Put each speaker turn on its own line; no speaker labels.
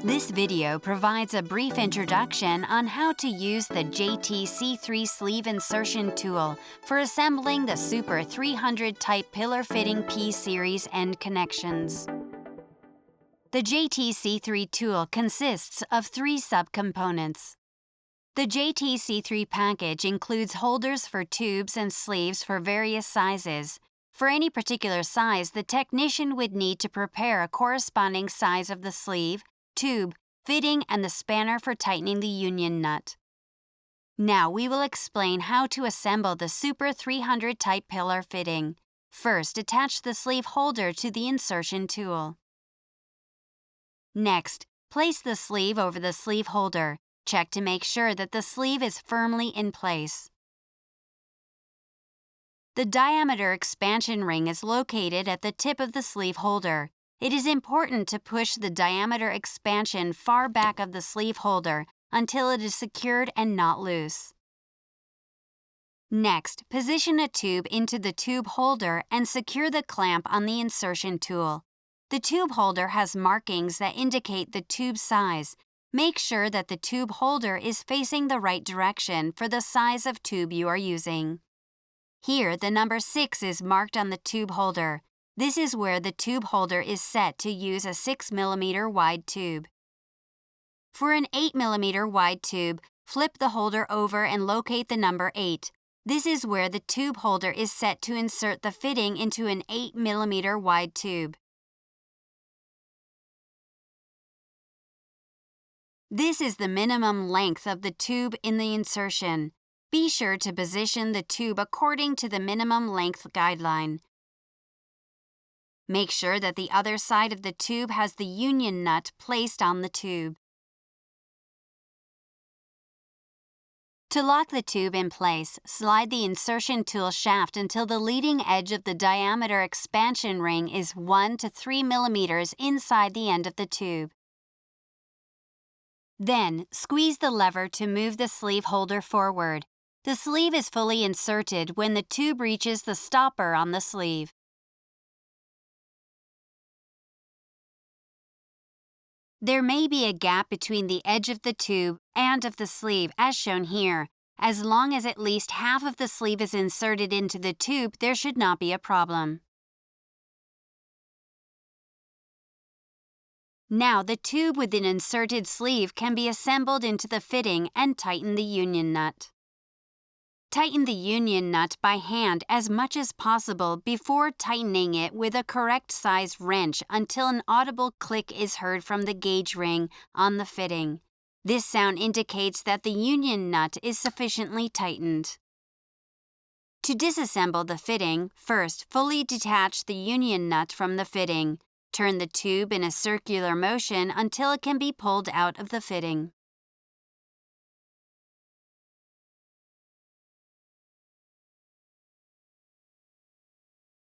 This video provides a brief introduction on how to use the JT-C3 sleeve insertion tool for assembling the Super 300 type pillar fitting P-series end connections. The JT-C3 tool consists of 3 subcomponents. The JT-C3 package includes holders for tubes and sleeves for various sizes. For any particular size, the technician would need to prepare a corresponding size of the sleeve, tube, fitting, and the spanner for tightening the union nut. Now we will explain how to assemble the Super 300 type pillar fitting. First, attach the sleeve holder to the insertion tool. Next, place the sleeve over the sleeve holder. Check to make sure that the sleeve is firmly in place. The diameter expansion ring is located at the tip of the sleeve holder. It is important to push the diameter expansion far back of the sleeve holder until it is secured and not loose. Next, position a tube into the tube holder and secure the clamp on the insertion tool. The tube holder has markings that indicate the tube size. Make sure that the tube holder is facing the right direction for the size of tube you are using. Here, the number 6 is marked on the tube holder. This is where the tube holder is set to use a 6 mm wide tube. For an 8 mm wide tube, flip the holder over and locate the number 8. This is where the tube holder is set to insert the fitting into an 8 mm wide tube. This is the minimum length of the tube in the insertion. Be sure to position the tube according to the minimum length guideline. Make sure that the other side of the tube has the union nut placed on the tube. To lock the tube in place, slide the insertion tool shaft until the leading edge of the diameter expansion ring is 1 to 3 mm inside the end of the tube. Then, squeeze the lever to move the sleeve holder forward. The sleeve is fully inserted when the tube reaches the stopper on the sleeve. There may be a gap between the edge of the tube and of the sleeve, as shown here. As long as at least half of the sleeve is inserted into the tube, there should not be a problem. Now, the tube with an inserted sleeve can be assembled into the fitting and tighten the union nut. Tighten the union nut by hand as much as possible before tightening it with a correct size wrench until an audible click is heard from the gauge ring on the fitting. This sound indicates that the union nut is sufficiently tightened. To disassemble the fitting, first fully detach the union nut from the fitting. Turn the tube in a circular motion until it can be pulled out of the fitting.